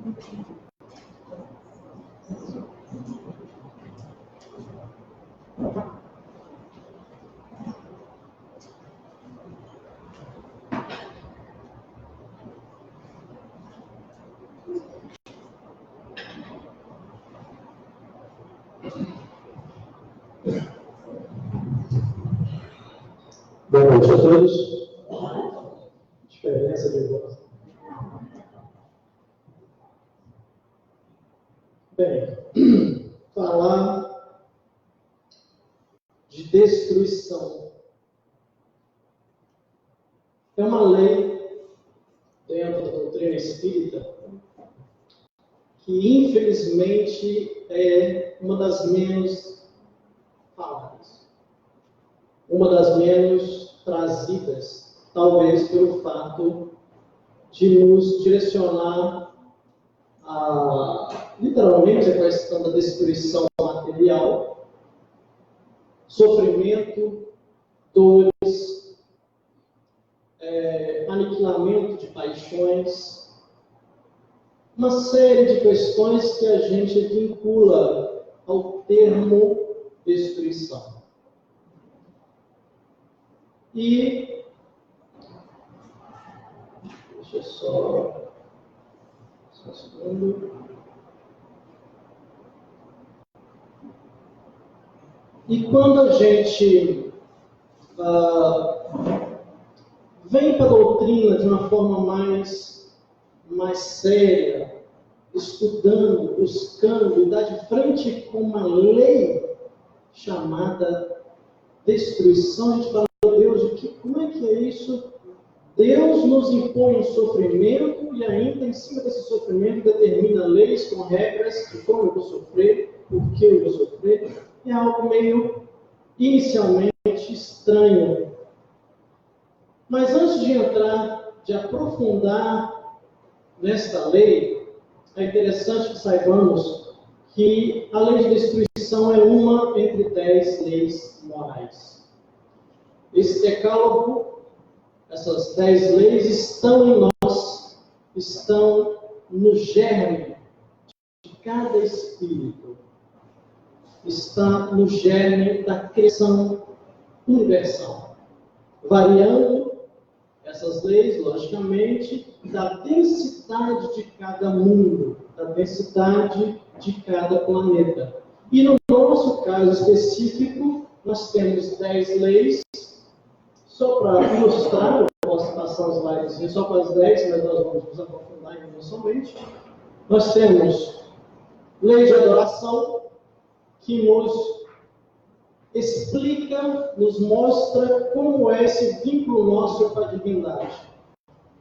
Boa noite a todos. Diferença de voz. Bem, falar de destruição é uma lei dentro da doutrina espírita que, infelizmente, é uma das menos faladas, uma das menos trazidas, talvez pelo fato de nos direcionar literalmente a questão da destruição material, sofrimento, dores, aniquilamento de paixões, uma série de questões que a gente vincula ao termo destruição. E deixa eu só um segundo. E quando a gente vem para a doutrina de uma forma mais séria, estudando, buscando, e dá de frente com uma lei chamada destruição, a gente fala, meu Deus, como é que é isso? Deus nos impõe um sofrimento e ainda em cima desse sofrimento determina leis com regras de como eu vou sofrer, por que eu vou sofrer. É algo meio inicialmente estranho. Mas antes de entrar, de aprofundar nesta lei, é interessante que saibamos que a lei de destruição é uma entre 10 leis morais. Esse decálogo, essas 10 leis estão em nós, estão no germe de cada espírito, está no germe da criação universal, variando essas leis, logicamente, da densidade de cada mundo, da densidade de cada planeta. E no nosso caso específico, nós temos 10 leis. Só para ilustrar, eu posso passar os slides só para as 10, mas nós vamos nos aprofundar somente. Nós temos lei de adoração, que nos explica, nos mostra como é esse vínculo nosso com a divindade.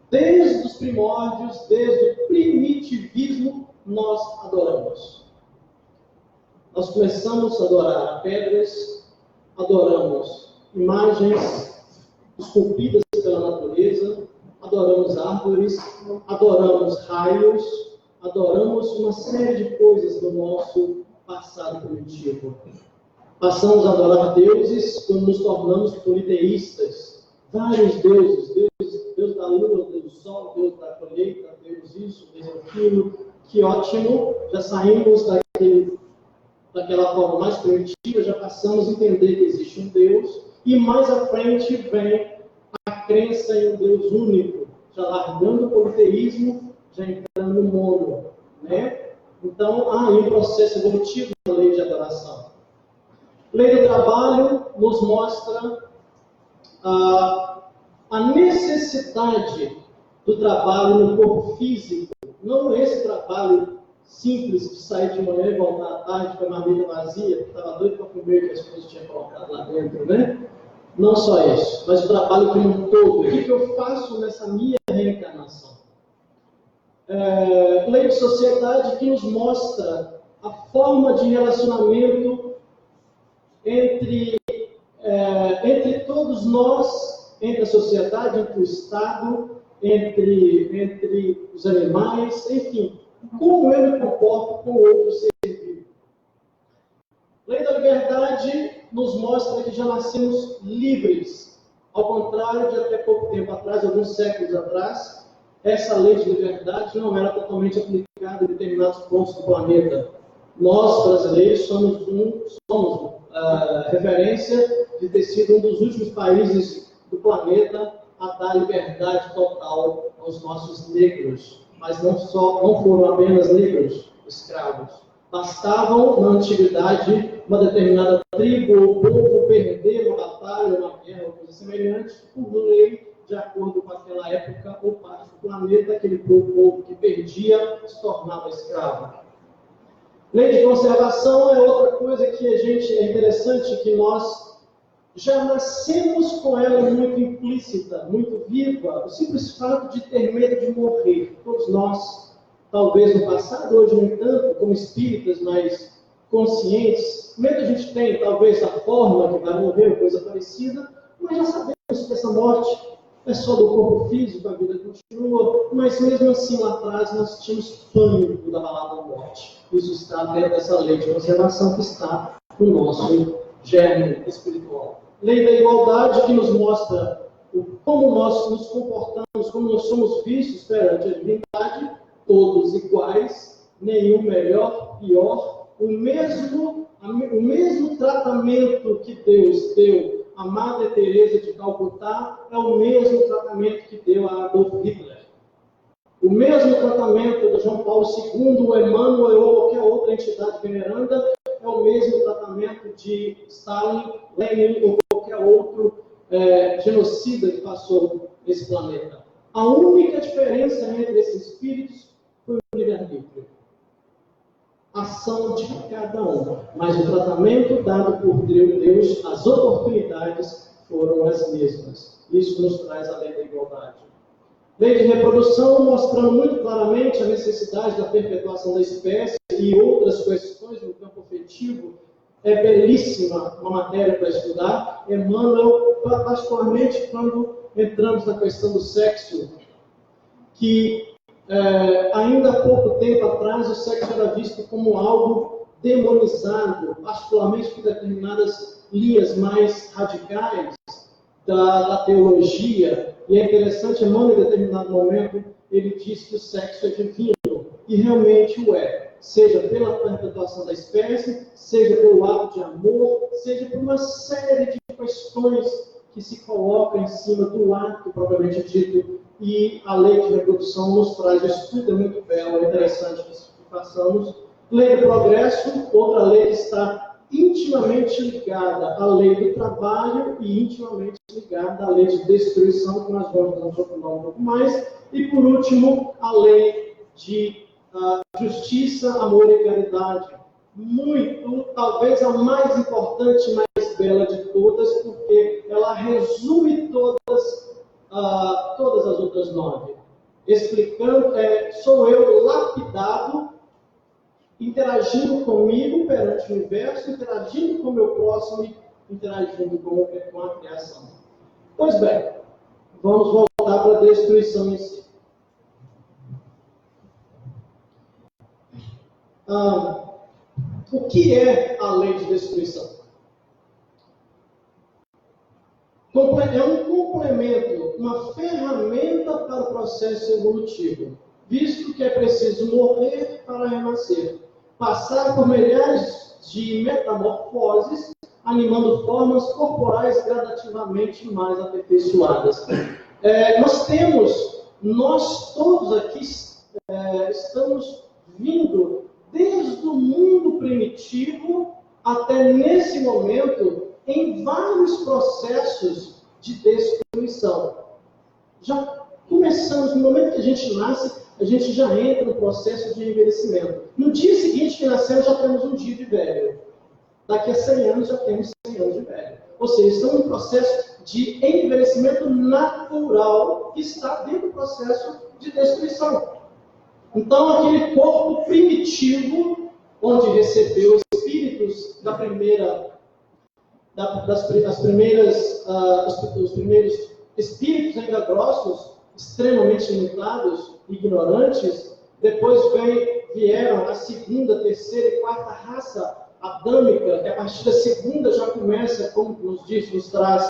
Desde os primórdios, desde o primitivismo, nós adoramos. Nós começamos a adorar pedras, adoramos imagens esculpidas pela natureza, adoramos árvores, adoramos raios, adoramos uma série de coisas do nosso passado primitivo. Passamos a adorar deuses quando nos tornamos politeístas. Vários deuses, Deus da lua, Deus do sol, Deus da colheita, Deus isso, Deus aquilo. Que ótimo, já saímos daquela forma mais primitiva, já passamos a entender que existe um Deus, e mais à frente vem a crença em um Deus único, já largando o politeísmo, já entrando no mono, né? Então, há aí um processo evolutivo da lei de adoração. Lei do trabalho nos mostra a necessidade do trabalho no corpo físico, não esse trabalho simples de sair de manhã e voltar à tarde com a marmita vazia, porque estava doido para comer que as coisas tinham colocado lá dentro, né? Não só isso, mas o trabalho como um todo. O que eu faço nessa minha reencarnação? Lei de sociedade que nos mostra a forma de relacionamento entre todos nós, entre a sociedade, entre o Estado, entre os animais, enfim, como eu me comporto com outro ser vivo. Lei da liberdade nos mostra que já nascemos livres, ao contrário de até pouco tempo atrás, alguns séculos atrás, essa lei de liberdade não era totalmente aplicada aplicado em determinados pontos do planeta. Nós, brasileiros, somos referência de ter sido um dos últimos países do planeta a dar liberdade total aos nossos negros. Mas não foram apenas negros escravos. Bastavam, na antiguidade, uma determinada tribo ou povo perder uma batalha, uma guerra, ou coisa semelhante, por lei, de acordo com aquela época ou parte do planeta, aquele povo que perdia se tornava escravo. Lei de conservação é outra coisa que é interessante, que nós já nascemos com ela muito implícita, muito viva. O simples fato de ter medo de morrer. Todos nós, talvez no passado, hoje no entanto, como espíritas mais conscientes, medo a gente tem, talvez, da forma que vai morrer, ou coisa parecida, mas já sabemos que essa morte é só do corpo físico, a vida continua, mas mesmo assim, lá atrás, nós tínhamos pânico da palavra morte. Isso está dentro dessa lei de conservação que está no nosso germe espiritual. Lei da igualdade, que nos mostra como nós nos comportamos, como nós somos vistos perante a divindade, todos iguais, nenhum melhor, pior, o mesmo tratamento que Deus deu a Madre Teresa de Calcutá é o mesmo tratamento que deu a Adolf Hitler. O mesmo tratamento do João Paulo II, o Emmanuel ou qualquer outra entidade veneranda é o mesmo tratamento de Stalin, Lenin ou qualquer outro genocida que passou nesse planeta. A única diferença entre esses espíritos foi o livre-arbítrio. Ação de cada um, mas o tratamento dado por Deus, as oportunidades foram as mesmas. Isso nos traz a lei da igualdade. Lei de reprodução, mostrando muito claramente a necessidade da perpetuação da espécie e outras questões no campo afetivo. É belíssima uma matéria para estudar. Emmanuel, particularmente quando entramos na questão do sexo, que ainda há pouco tempo atrás o sexo era visto como algo demonizado, particularmente por determinadas linhas mais radicais da teologia. E é interessante, Emmanuel, em determinado momento, ele diz que o sexo é divino, e realmente o é, seja pela perpetuação da espécie, seja pelo ato de amor, seja por uma série de questões que se colocam em cima do ato propriamente dito. E a lei de reprodução nos traz, o estudo é muito belo, é interessante que façamos. Lei do progresso, outra lei que está intimamente ligada à lei do trabalho e intimamente ligada à lei de destruição, que nós vamos aprofundar um pouco mais. E, por último, a lei de justiça, amor e caridade. Talvez a mais importante e mais bela de todas, porque ela resume todas as outras 9. Explicando, sou eu lapidado, interagindo comigo perante o universo, interagindo com o meu próximo e interagindo com a criação. Pois bem, vamos voltar para a destruição em si. O que é a lei de destruição? É um complemento, uma ferramenta para o processo evolutivo, visto que é preciso morrer para renascer, passar por milhares de metamorfoses, animando formas corporais gradativamente mais aperfeiçoadas. Nós todos aqui estamos vindo desde o mundo primitivo até nesse momento em vários processos de destruição. Já começamos, no momento que a gente nasce, a gente já entra no processo de envelhecimento. No dia seguinte que nascemos, já temos um dia de velho. Daqui a 100 anos, já temos 100 anos de velho. Ou seja, estamos num processo de envelhecimento natural que está dentro do processo de destruição. Então, aquele corpo primitivo, onde recebeu espíritos os primeiros espíritos ainda grossos, extremamente limitados, ignorantes, depois vieram a segunda, terceira e quarta raça adâmica, que a partir da segunda já começa, como nos traz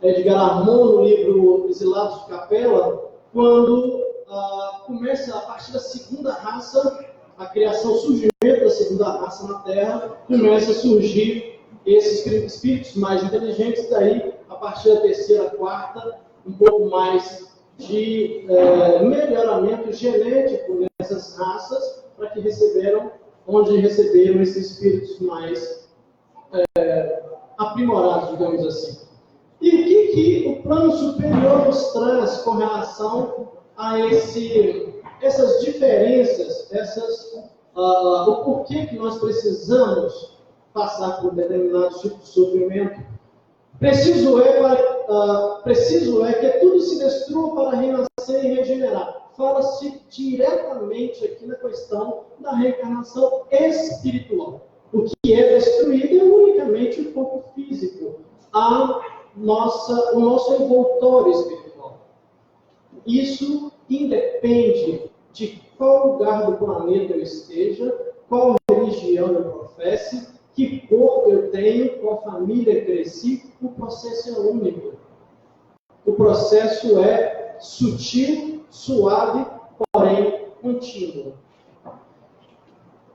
Edgar Armand no livro Exilados de Capela, quando começa a partir da segunda raça a criação, o surgimento da segunda raça na Terra, começa a surgir esses espíritos mais inteligentes, daí, a partir da terceira, quarta, um pouco mais de melhoramento genético nessas raças, para que onde receberam esses espíritos mais aprimorados, digamos assim. E o que o plano superior nos traz com relação a essas diferenças, o porquê que nós precisamos passar por determinado tipo de sofrimento? Preciso é que tudo se destrua para renascer e regenerar. Fala-se diretamente aqui na questão da reencarnação espiritual. O que é destruído é unicamente o corpo físico, o nosso envoltório espiritual. Isso independe de qual lugar do planeta eu esteja, qual religião eu professe, que cor eu tenho, qual família cresci, o processo é único. O processo é sutil, suave, porém contínuo.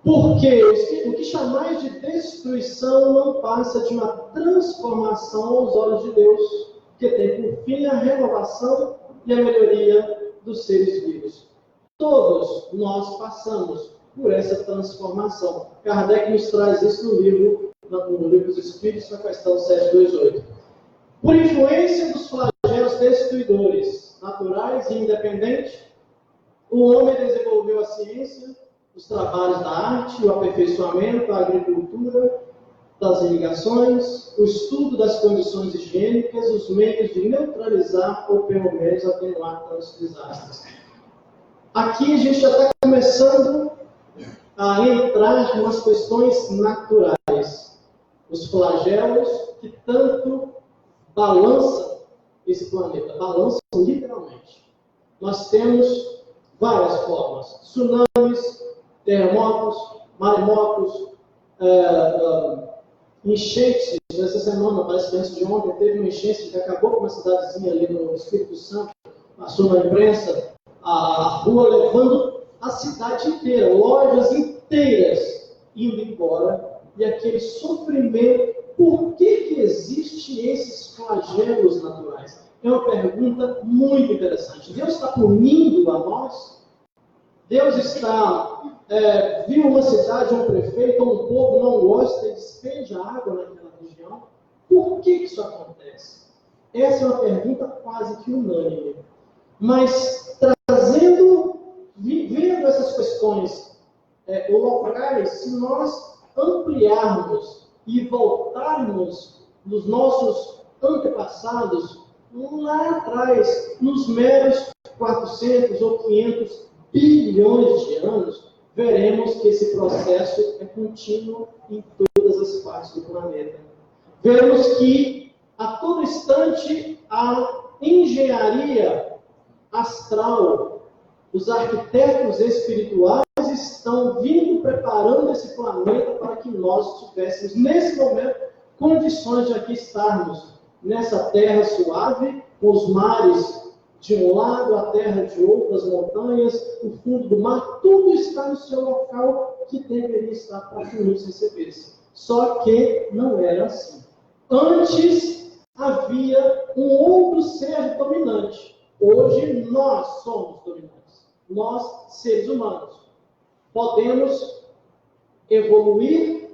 Porque o que chamais de destruição não passa de uma transformação aos olhos de Deus, que tem por fim a renovação e a melhoria dos seres vivos. Todos nós passamos por essa transformação. Kardec nos traz isso no livro dos Espíritos, na questão 728. Por influência dos flagelos destruidores, naturais e independentes, o homem desenvolveu a ciência, os trabalhos da arte, o aperfeiçoamento, a agricultura, das irrigações, o estudo das condições higiênicas, os meios de neutralizar ou pelo menos atenuar tantos desastres. Aqui a gente já está começando a entrar nas questões naturais. Os flagelos que tanto balançam esse planeta, balançam literalmente. Nós temos várias formas: tsunamis, terremotos, maremotos, enchentes. Nessa semana, parece que antes de ontem, teve uma enchente que acabou com uma cidadezinha ali no Espírito Santo, passou na imprensa, a rua levando a cidade inteira, lojas inteiras indo embora, e aquele sofrimento. Por que existem esses flagelos naturais? É uma pergunta muito interessante. Deus está punindo a nós? Deus está, viu uma cidade, um prefeito, um povo não gosta e despeja água naquela região? Por que isso acontece? Essa é uma pergunta quase que unânime. Mas vendo essas questões locais, se nós ampliarmos e voltarmos nos nossos antepassados, lá atrás, nos meros 400 ou 500 bilhões de anos, veremos que esse processo é contínuo em todas as partes do planeta. Veremos que a todo instante a engenharia astral, os arquitetos espirituais estão vindo preparando esse planeta para que nós tivéssemos, nesse momento, condições de aqui estarmos nessa terra suave, com os mares de um lado, a terra de outro, as montanhas, o fundo do mar, tudo está no seu local que deveria estar para que nos recebesse. Só que não era assim. Antes havia um outro ser dominante. Hoje nós somos dominantes. Nós, seres humanos, podemos evoluir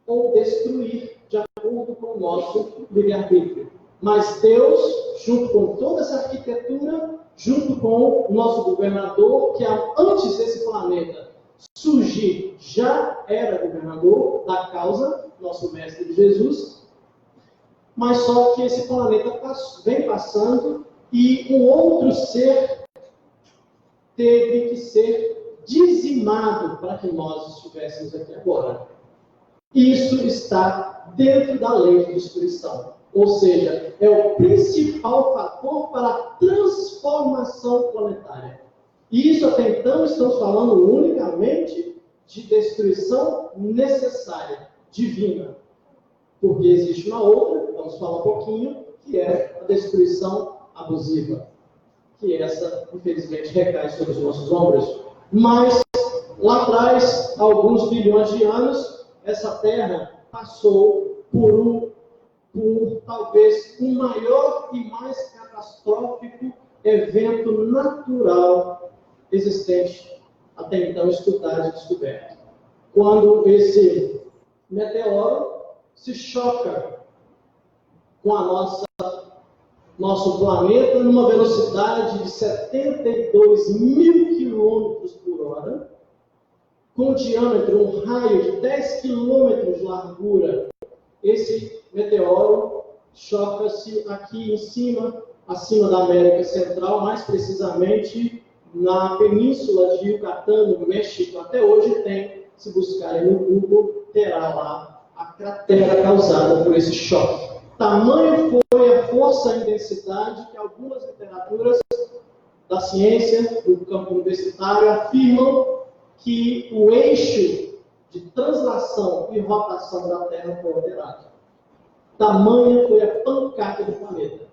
ou destruir de acordo com o nosso livre-arbítrio. Mas Deus, junto com toda essa arquitetura, junto com o nosso governador, que antes desse planeta surgir, já era governador da causa, nosso mestre Jesus, mas só que esse planeta vem passando e um outro ser teve que ser dizimado para que nós estivéssemos aqui agora. Isso está dentro da lei de destruição. Ou seja, é o principal fator para a transformação planetária. E isso até então estamos falando unicamente de destruição necessária, divina. Porque existe uma outra, vamos falar um pouquinho, que é a destruição abusiva. Que essa, infelizmente, recai sobre os nossos ombros. Mas Lá atrás, há alguns bilhões de anos, essa Terra passou por talvez o maior e mais catastrófico evento natural existente até então estudado e descoberto. Quando esse meteoro se choca com nosso planeta numa velocidade de 72 mil quilômetros por hora, com um diâmetro, um raio de 10 quilômetros de largura. Esse meteoro choca-se aqui em cima, acima da América Central, mais precisamente na península de Yucatán, no México. Até hoje tem, se buscarem no Google, terá lá a cratera causada por esse choque. Tamanho foi a força e intensidade que algumas literaturas da ciência, do campo universitário, afirmam que o eixo de translação e rotação da Terra foi alterado. Tamanha foi a pancada do planeta.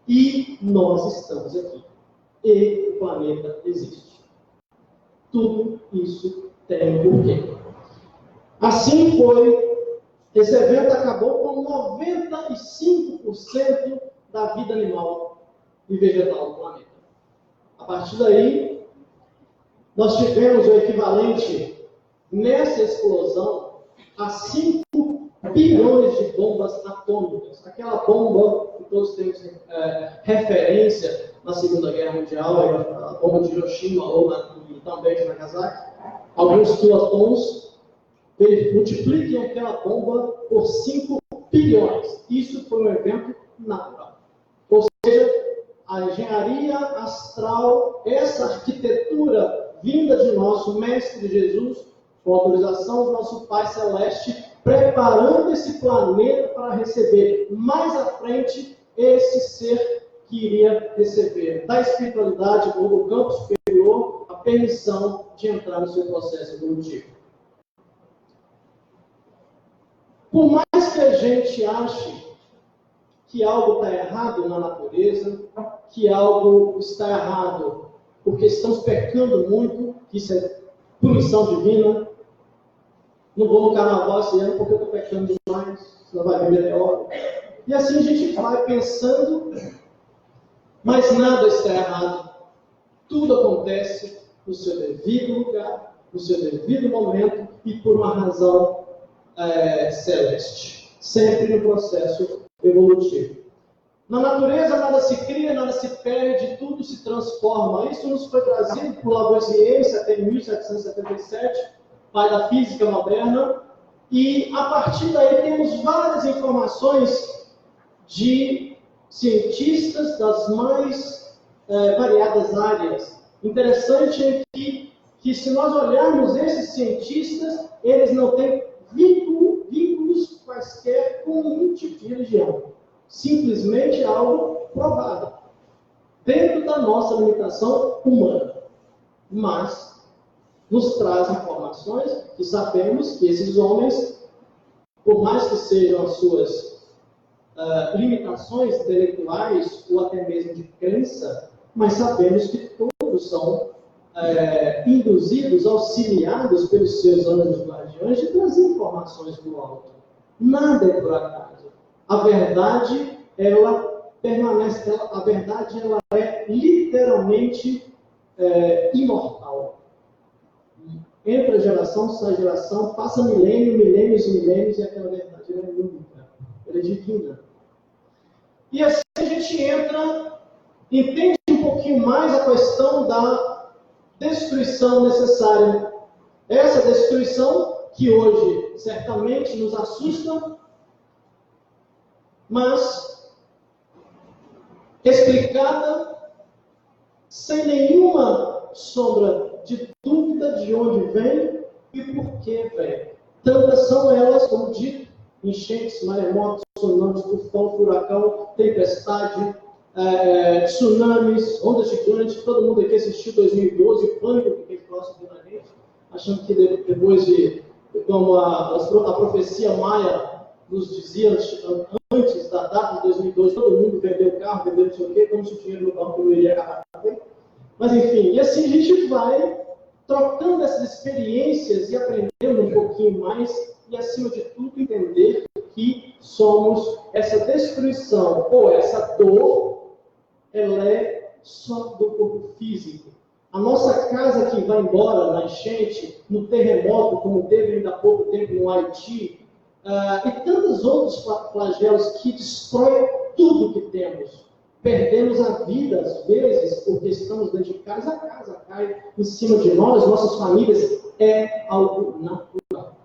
E nós estamos aqui. E o planeta existe. Tudo isso tem um porquê. Assim foi. Esse evento acabou com 95% da vida animal e vegetal do planeta. A partir daí, nós tivemos o equivalente, nessa explosão, a 5 bilhões de bombas atômicas. Aquela bomba que todos temos referência na Segunda Guerra Mundial, a bomba de Hiroshima ou também de Nagasaki, alguns quilotons. Multipliquem aquela bomba por 5 bilhões. Isso foi um evento natural. Ou seja, a engenharia astral, essa arquitetura vinda de nosso Mestre Jesus, com autorização do nosso Pai Celeste, preparando esse planeta para receber mais à frente esse ser que iria receber da espiritualidade ou do campo superior a permissão de entrar no seu processo evolutivo. Por mais que a gente ache que algo está errado na natureza, que algo está errado porque estamos pecando muito, que isso é punição divina, não vou no carnaval esse ano porque eu estou pecando demais, senão vai vir meteoro. E assim a gente vai pensando, mas nada está errado. Tudo acontece no seu devido lugar, no seu devido momento e por uma razão celeste, sempre no processo evolutivo. Na natureza nada se cria, nada se perde, tudo se transforma. Isso nos foi trazido por Lavoisier até 1777, pai da física moderna, e a partir daí temos várias informações de cientistas das mais variadas áreas. Interessante é que se nós olharmos esses cientistas, eles não têm vínculos quaisquer com nenhum tipo de religião. Simplesmente algo provado. Dentro da nossa limitação humana. Mas nos traz informações que sabemos que esses homens, por mais que sejam as suas limitações intelectuais ou até mesmo de crença, mas sabemos que todos são induzidos, auxiliados pelos seus anjos guardiões de trazer informações do alto. Nada é por acaso. A verdade, ela permanece, a verdade, ela é literalmente imortal. Entra geração, sai geração, passa milênios e milênios, e aquela verdade ela é única, ela é divina. E assim a gente entende um pouquinho mais a questão da destruição necessária. Essa destruição que hoje certamente nos assusta, mas explicada sem nenhuma sombra de dúvida de onde vem e por que vem. Tantas são elas, como dito, enchentes, maremotos, tsunamis, tufão, furacão, tempestade, tsunamis, ondas gigantes. Todo mundo aqui assistiu 2012, o pânico que fez próximo da gente, achando que depois de, como a profecia maia nos dizia antes da data de 2012, todo mundo vendeu o carro, vendeu não sei o quê, como se o dinheiro no banco não iria acabar também. Mas enfim, e assim a gente vai trocando essas experiências e aprendendo um pouquinho mais e, acima de tudo, entender que somos essa destruição ou essa dor, ela é só do corpo físico. A nossa casa que vai embora na enchente, no terremoto, como teve ainda há pouco tempo no Haiti, e tantos outros flagelos que destroem tudo que temos. Perdemos a vida, às vezes, porque estamos dentro de casa, a casa cai em cima de nós, nossas famílias, é algo natural.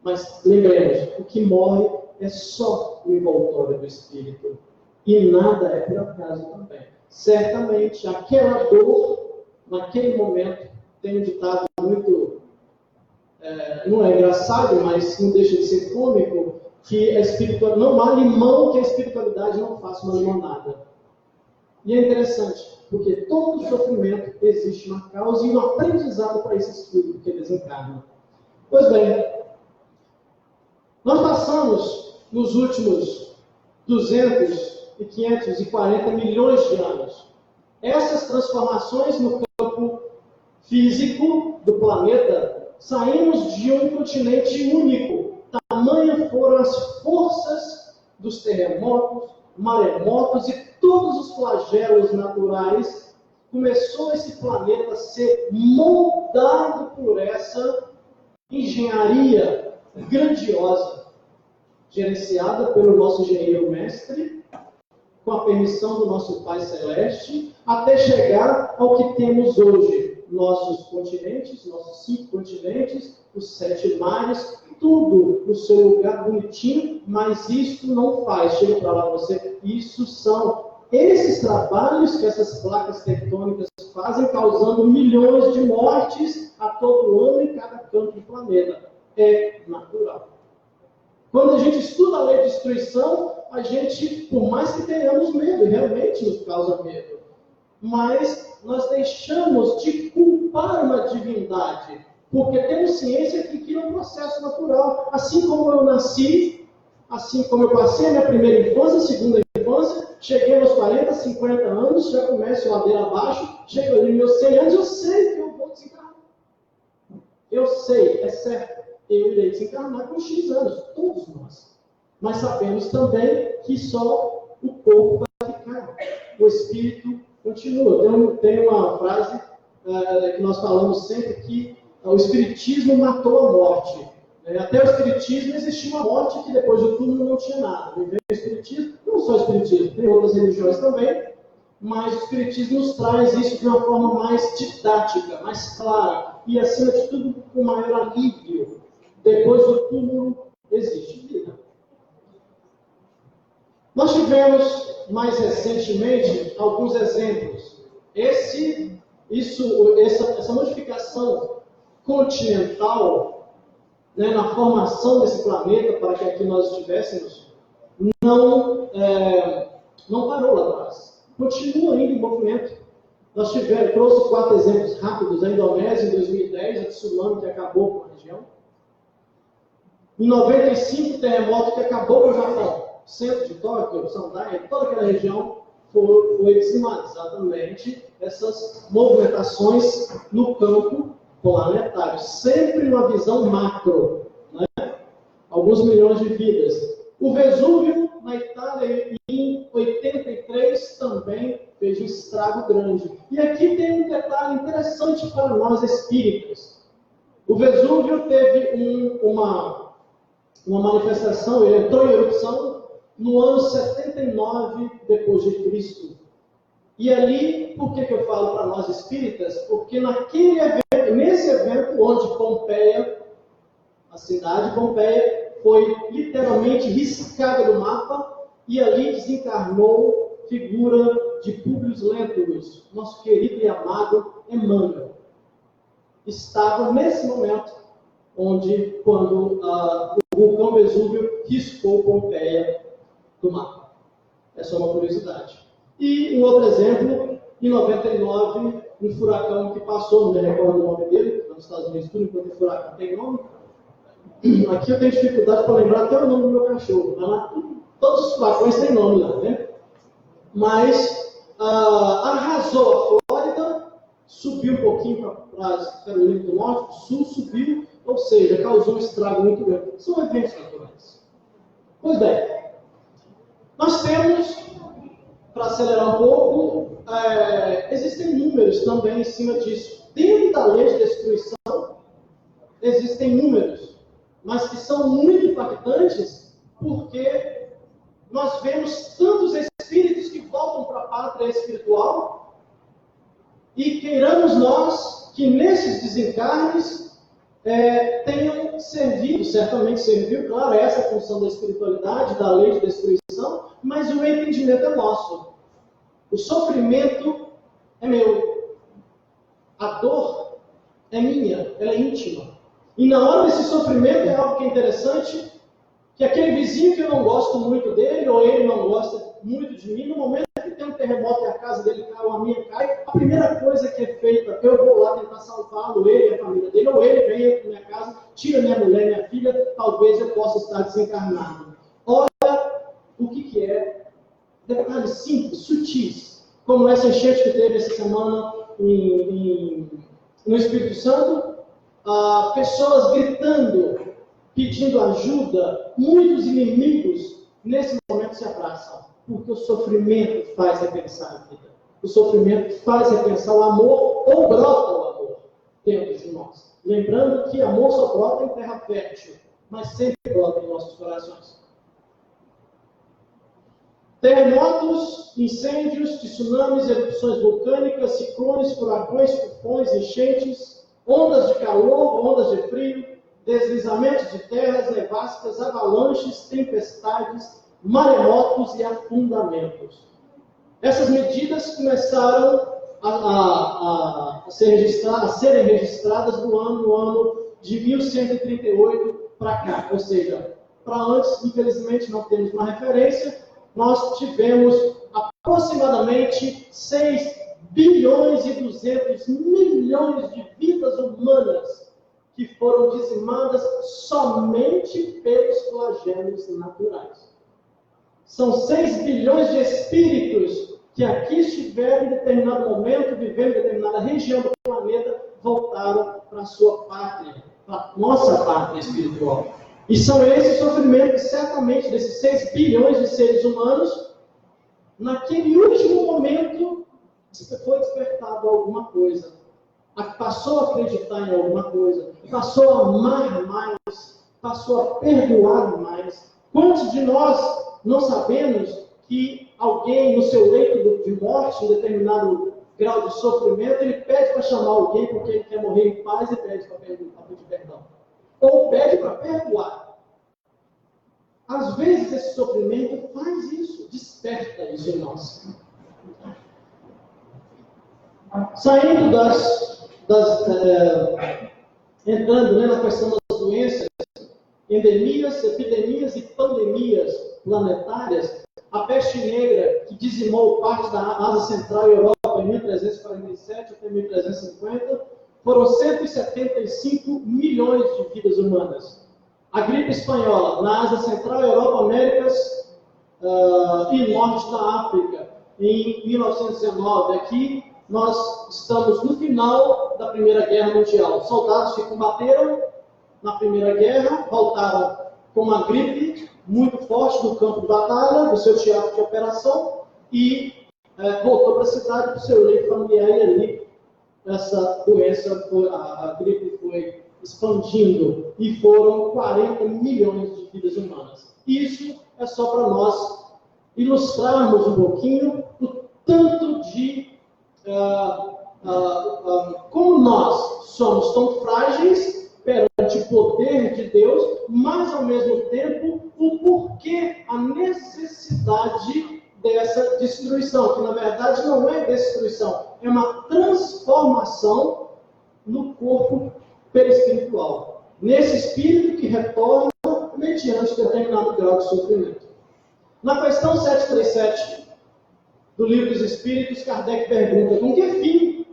Mas lembremos, o que morre é só o envoltório do Espírito. E nada é por acaso também. Certamente, aquela dor, naquele momento, tem um ditado muito, não é engraçado, mas não deixa de ser cômico, que não há limão que a espiritualidade não faça uma limonada. E é interessante, porque todo sofrimento existe uma causa e um aprendizado para esse espírito que eles encarnam. Pois bem, nós passamos nos últimos 200 e 540 milhões de anos essas transformações no campo físico do planeta. Saímos de um continente único. Tamanhas foram as forças dos terremotos, maremotos e todos os flagelos naturais. Começou esse planeta a ser moldado por essa engenharia grandiosa, gerenciada pelo nosso engenheiro mestre, com a permissão do nosso Pai Celeste, até chegar ao que temos hoje. Nossos continentes, nossos 5 continentes, os 7 mares, tudo no seu lugar bonitinho, mas isso não faz. Chega para lá você, isso são esses trabalhos que essas placas tectônicas fazem, causando milhões de mortes a todo ano em cada canto do planeta. É natural. Quando a gente estuda a lei de destruição, a gente, por mais que tenhamos medo, realmente nos causa medo, mas nós deixamos de culpar uma divindade, porque temos ciência que é um processo natural. Assim como eu nasci, assim como eu passei a minha primeira infância, segunda infância, cheguei aos 40, 50 anos, já começo ladeira abaixo, chego ali nos meus 100 anos, eu sei que eu vou desencarnar. Eu sei, é certo, eu irei desencarnar com X anos, todos nós. Mas sabemos também que só o corpo vai ficar, o espírito continua. Tem uma frase que nós falamos sempre que o espiritismo matou a morte. Até o espiritismo existia uma morte que depois do túmulo não tinha nada. E vem o espiritismo, não só o espiritismo, tem outras religiões também, mas o espiritismo nos traz isso de uma forma mais didática, mais clara e, acima de tudo, com maior alívio. Depois do túmulo existe vida. Nós tivemos, mais recentemente, alguns exemplos. Essa modificação continental, na formação desse planeta, para que aqui nós estivéssemos, não parou lá atrás. Continua ainda em movimento. Nós trouxe 4 exemplos rápidos. A Indonésia, em 2010, a tsunami que acabou com a região. Em 95, o terremoto que acabou com o Japão. Centro de Tóquio, Sendai, toda aquela região foi dizimada. Exatamente essas movimentações no campo planetário. Sempre uma visão macro. Alguns milhões de vidas. O Vesúvio, na Itália, em 83, também fez um estrago grande. E aqui tem um detalhe interessante para nós espíritas. O Vesúvio teve uma manifestação, ele entrou em erupção no ano 79 depois de Cristo. E ali, por que eu falo para nós espíritas? Porque nesse evento onde Pompeia, a cidade de Pompeia, foi literalmente riscada do mapa, e ali desencarnou figura de Públio Lentulus, nosso querido e amado Emmanuel. Estava nesse momento quando o vulcão Vesúvio riscou Pompeia do mapa. Essa é uma curiosidade. E um outro exemplo, em 99, um furacão que passou, não me recordo o nome dele, nos Estados Unidos, tudo enquanto furacão tem nome. Aqui eu tenho dificuldade para lembrar até o nome do meu cachorro. Todos os furacões têm nome lá, né? Mas arrasou a Flórida, subiu um pouquinho para a Carolina do Norte, do Sul, subiu, ou seja, causou um estrago muito grande. São eventos naturais. Pois bem, nós temos, para acelerar um pouco, existem números também em cima disso. Dentro da lei de destruição, existem números, mas que são muito impactantes, porque nós vemos tantos espíritos que voltam para a pátria espiritual, e queiramos nós que nesses desencarnes tenham servido, certamente serviu, claro, essa é a função da espiritualidade, da lei de destruição, mas o entendimento é nosso. O sofrimento é meu. A dor é minha, ela é íntima. E na hora desse sofrimento é algo que é interessante, que aquele vizinho que eu não gosto muito dele, ou ele não gosta muito de mim, no momento que tem um terremoto e a casa dele cai, ou a minha cai, a primeira coisa que é feita, eu vou lá tentar salvá-lo, ele e a família dele, ou ele vem para minha casa, tira minha mulher, minha filha, talvez eu possa estar desencarnado. Olha o que é detalhes simples, sutis, como essa enchente que teve essa semana no Espírito Santo, pessoas gritando, pedindo ajuda, muitos inimigos nesse momento se abraçam, porque o sofrimento faz repensar a vida. O sofrimento faz repensar o amor, ou brota o amor dentro de nós. Lembrando que amor só brota em terra fértil, mas sempre brota em nossos corações. Terremotos, incêndios, tsunamis, erupções vulcânicas, ciclones, furacões, tufões, enchentes, ondas de calor, ondas de frio, deslizamentos de terras, nevascas, avalanches, tempestades, maremotos e afundamentos. Essas medidas começaram a serem registradas no ano de 1138 para cá. Ou seja, para antes, infelizmente, não temos uma referência. Nós tivemos aproximadamente 6 bilhões e 200 milhões de vidas humanas que foram dizimadas somente pelos flagelos naturais. São 6 bilhões de espíritos que aqui estiveram em determinado momento, vivendo em determinada região do planeta, voltaram para a sua pátria, para a nossa pátria espiritual. E são esses sofrimentos, certamente, desses 6 bilhões de seres humanos, naquele último momento, foi despertado alguma coisa. Passou a acreditar em alguma coisa, passou a amar mais, passou a perdoar mais. Quantos de nós não sabemos que alguém no seu leito de morte, em determinado grau de sofrimento, ele pede para chamar alguém porque ele quer morrer em paz e pede para pedir perdão? Ou pede para perdoar. Às vezes esse sofrimento faz isso, desperta isso em nós. Saindo entrando na questão das doenças, endemias, epidemias e pandemias planetárias, a peste negra, que dizimou parte da Ásia Central e Europa em 1347 até 1350, foram 175 milhões de vidas humanas. A gripe espanhola, na Ásia Central, Europa, Américas e Norte da África, em 1919. Aqui, nós estamos no final da Primeira Guerra Mundial. Soldados que combateram na Primeira Guerra voltaram com uma gripe muito forte no campo de batalha, do seu teatro de operação, e voltou para a cidade, para o seu leito familiar, e ali essa doença, a gripe foi expandindo, e foram 40 milhões de vidas humanas. Isso é só para nós ilustrarmos um pouquinho o tanto de como nós somos tão frágeis perante o poder de Deus, mas ao mesmo tempo o porquê, a necessidade dessa destruição, que na verdade não é destruição, é uma transformação no corpo perispiritual, nesse espírito que retorna mediante determinado grau de sofrimento. Na questão 737 do Livro dos Espíritos, Kardec pergunta: com que fim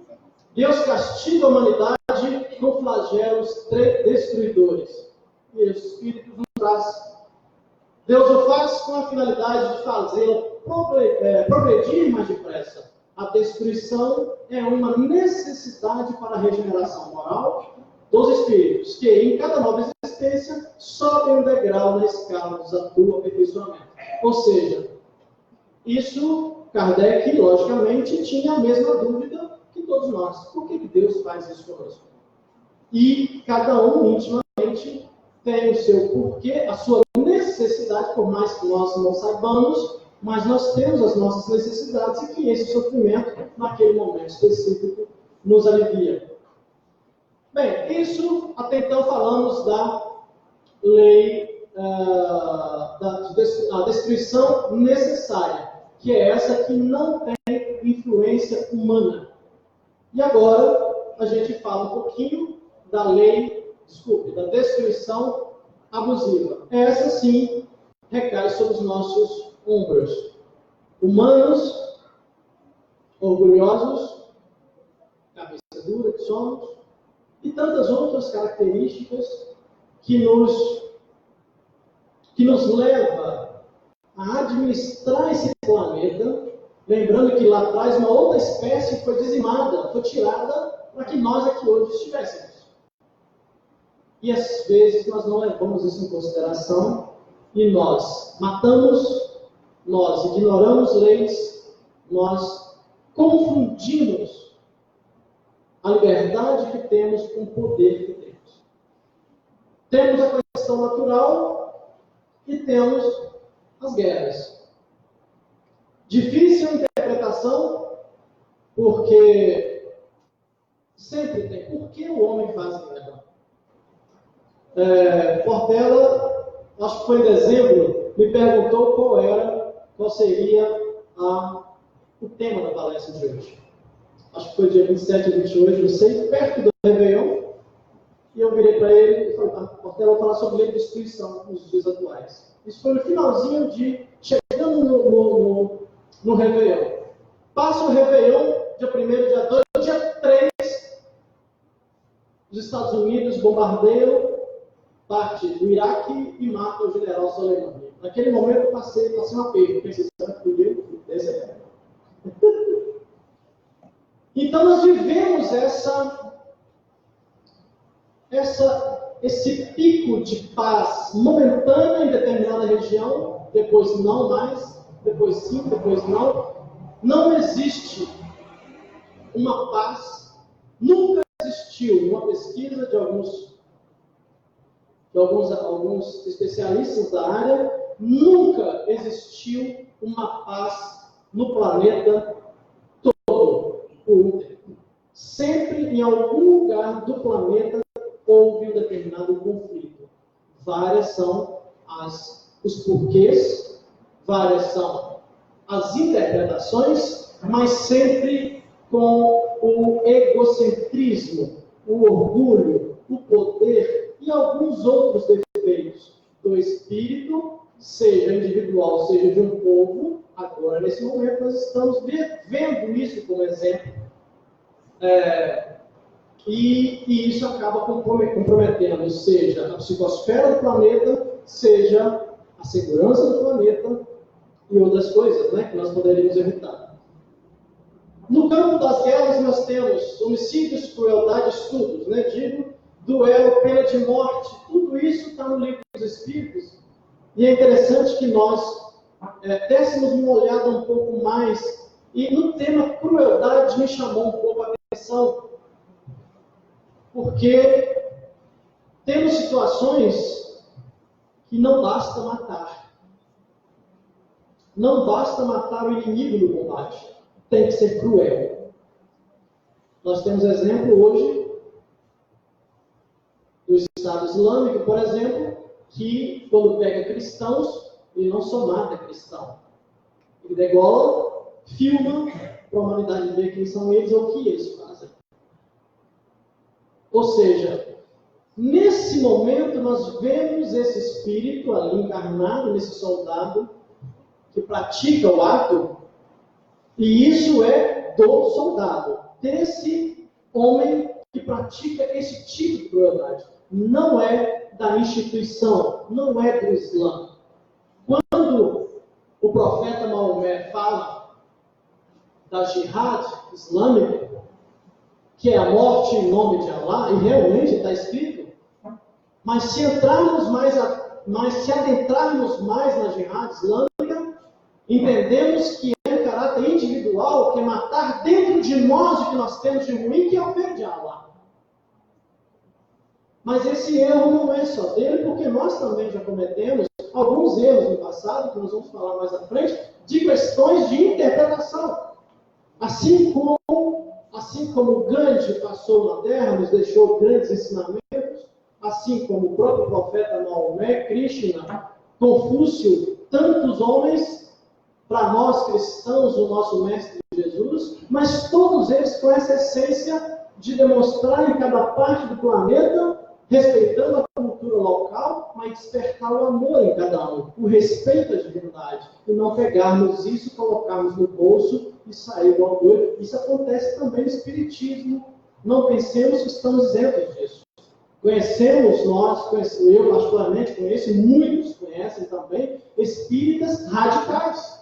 Deus castiga a humanidade com flagelos destruidores? E os Espíritos nos traz. Deus o faz com a finalidade de fazê-la progredir mais depressa, A destruição é uma necessidade para a regeneração moral dos espíritos, que em cada nova existência sobem um degrau na escala do aperfeiçoamento. Ou seja, isso Kardec, logicamente, tinha a mesma dúvida que todos nós. Por que Deus faz isso conosco? E cada um intimamente tem o seu porquê, a sua necessidade, por mais que nós não saibamos, mas nós temos as nossas necessidades e que esse sofrimento, naquele momento específico, nos alivia. Bem, isso, até então falamos da lei da destruição necessária, que é essa que não tem influência humana. E agora a gente fala um pouquinho da da destruição abusiva. Essa sim recai sobre os nossos ombros. Humanos, orgulhosos, cabeça dura que somos, e tantas outras características que nos leva a administrar esse planeta, lembrando que lá atrás uma outra espécie foi dizimada, foi tirada para que nós aqui hoje estivéssemos. E às vezes nós não levamos isso em consideração e nós matamos, nós ignoramos leis, nós confundimos a liberdade que temos com o poder que temos. Temos a questão natural e temos as guerras. Difícil interpretação, porque sempre tem. Por que o homem faz guerra? Portela, acho que foi em dezembro, me perguntou qual seria o tema da palestra de hoje. Acho que foi dia 27 e 28, não sei, perto do Réveillon. E eu virei para ele e falei, Portela, vou falar sobre lei de destruição nos dias atuais. Isso foi no finalzinho chegando no Réveillon. Passa o Réveillon, dia 1º, dia 2, dia 3, os Estados Unidos bombardeiam parte do Iraque e matam o general Soleimani. Naquele momento eu passei um aperto, pensei, será que podia? Então nós vivemos esse pico de paz momentânea em determinada região, depois não mais, depois sim, depois não. Não existe uma paz, nunca existiu uma pesquisa de alguns especialistas da área, nunca existiu uma paz no planeta todo, por um tempo. Sempre, em algum lugar do planeta, houve um determinado conflito. Várias são os porquês, várias são as interpretações, mas sempre com o egocentrismo, o orgulho, o poder e alguns outros defeitos do espírito, seja individual, seja de um povo. Agora, nesse momento, nós estamos vendo isso como exemplo. E isso acaba comprometendo, seja a psicosfera do planeta, seja a segurança do planeta e outras coisas, né, que nós poderíamos evitar. No campo das guerras, nós temos homicídios, crueldade, estupros, né, duelo, pena de morte. Tudo isso está no livro dos Espíritos. E é interessante que nós dessemos uma olhada um pouco mais. E no tema crueldade me chamou um pouco a atenção, porque temos situações que não basta matar. Não basta matar o inimigo no combate. Tem que ser cruel. Nós temos exemplo hoje do Estado Islâmico, por exemplo, que quando pega cristãos, ele não só mata cristão. Ele degola, filma, para a humanidade ver quem são eles ou o que eles fazem. Ou seja, nesse momento nós vemos esse espírito ali encarnado, nesse soldado que pratica o ato, e isso é do soldado, desse homem que pratica esse tipo de crueldade. Não é da instituição, não é do Islã. Quando o profeta Maomé fala da jihad islâmica, que é a morte em nome de Allah, e realmente está escrito, mas se adentrarmos mais na jihad islâmica, entendemos que é um caráter individual, que é matar dentro de nós o que nós temos de ruim, que é o medo de Allah. Mas esse erro não é só dele, porque nós também já cometemos alguns erros no passado, que nós vamos falar mais à frente, de questões de interpretação. Assim como Gandhi passou na Terra, nos deixou grandes ensinamentos, assim como o próprio profeta Maomé, Krishna, Confúcio, tantos homens, para nós cristãos, o nosso mestre Jesus, mas todos eles com essa essência de demonstrar em cada parte do planeta, respeitando a cultura local, mas despertar o amor em cada um, o respeito à divindade, e não pegarmos isso, colocarmos no bolso e sair do doido. Isso acontece também no espiritismo. Não pensemos que estamos isentos disso. Eu particularmente conheço, e muitos conhecem também, espíritas radicais.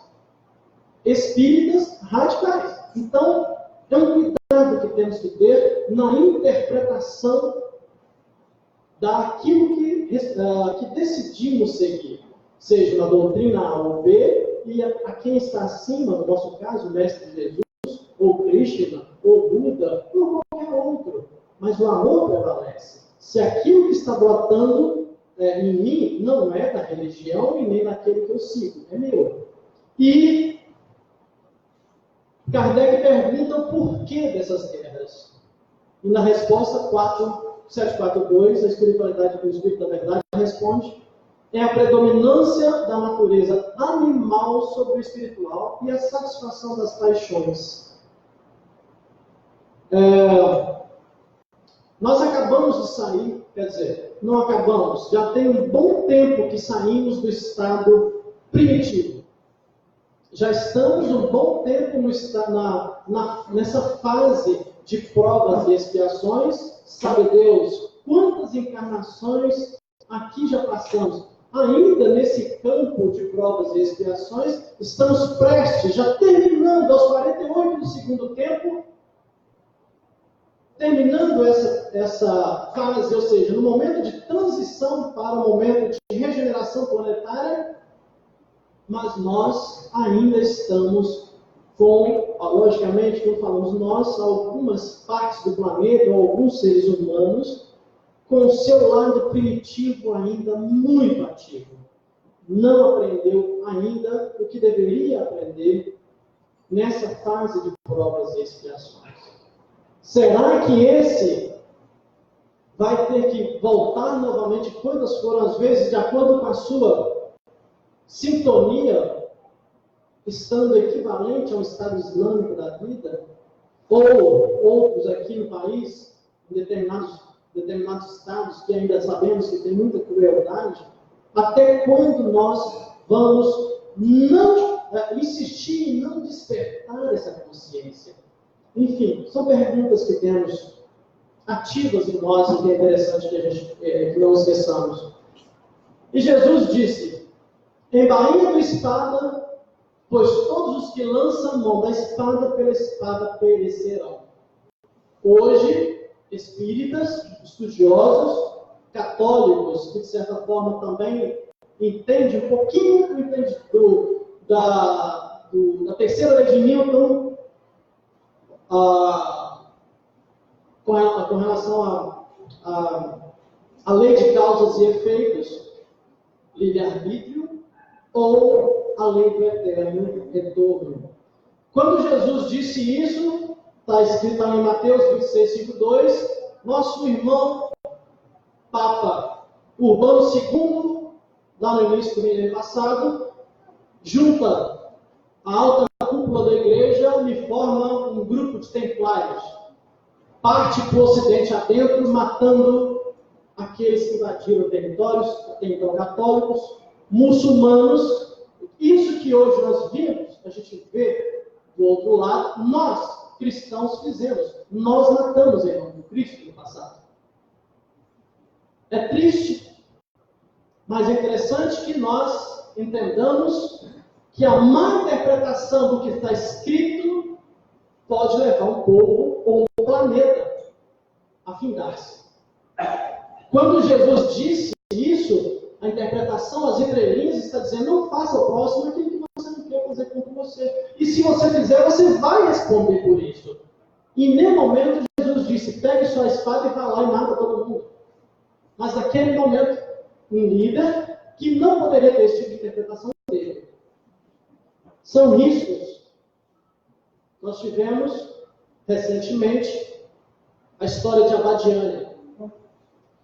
Espíritas radicais. Então, é um cuidado que temos que ter na interpretação daquilo que decidimos seguir, seja na doutrina A ou B, e a quem está acima, no nosso caso, o Mestre Jesus, ou Krishna, ou Buda, ou qualquer outro. Mas o amor prevalece. Se aquilo que está brotando em mim não é da religião e nem daquele que eu sigo, é meu. E Kardec pergunta o porquê dessas guerras. E na resposta 742, a espiritualidade do Espírito da Verdade responde: é a predominância da natureza animal sobre o espiritual e a satisfação das paixões. Nós acabamos de sair, não acabamos, já tem um bom tempo que saímos do estado primitivo. Já estamos um bom tempo nessa fase de provas e expiações. Sabe Deus quantas encarnações aqui já passamos? Ainda nesse campo de provas e expiações, estamos prestes, já terminando aos 48 do segundo tempo, terminando essa fase, ou seja, no momento de transição para o momento de regeneração planetária, mas nós ainda estamos logicamente, quando falamos nós, algumas partes do planeta, ou alguns seres humanos, com o seu lado primitivo ainda muito ativo. Não aprendeu ainda o que deveria aprender nessa fase de provas e expiações. Será que esse vai ter que voltar novamente quantas foram as vezes, de acordo com a sua sintonia, estando equivalente ao Estado Islâmico da vida, ou outros aqui no país, em determinados estados que ainda sabemos que tem muita crueldade, até quando nós vamos não insistir em não despertar essa consciência? Enfim, são perguntas que temos ativas em nós e que é interessante que não esqueçamos. E Jesus disse: embainha a espada, pois todos os que lançam mão da espada, pela espada perecerão. Hoje, espíritas, estudiosos, católicos, que de certa forma também entendem um pouquinho da terceira lei de Newton, com relação à lei de causas e efeitos, livre-arbítrio, ou a lei do eterno retorno. Quando Jesus disse isso, está escrito em Mateus 26:5:2, nosso irmão Papa Urbano II, lá no início do milênio passado, junta a alta cúpula da igreja e forma um grupo de templários. Parte para o ocidente adentro, matando aqueles que invadiram territórios, até então católicos, muçulmanos. Isso que hoje nós vimos, a gente vê do outro lado, nós, cristãos, fizemos. Nós matamos em nome do Cristo no passado. É triste, mas é interessante que nós entendamos que a má interpretação do que está escrito pode levar um povo ou um planeta a findar-se. Quando Jesus disse isso, a interpretação, as entrelinhas, está dizendo: não faça ao próximo aquilo que você não quer fazer com você. E se você fizer, você vai responder por isso. E em nenhum momento Jesus disse: pegue sua espada e vá lá e mata todo mundo. Mas naquele momento, um líder que não poderia ter esse tipo de interpretação dele. São riscos. Nós tivemos, recentemente, a história de Abadiânia,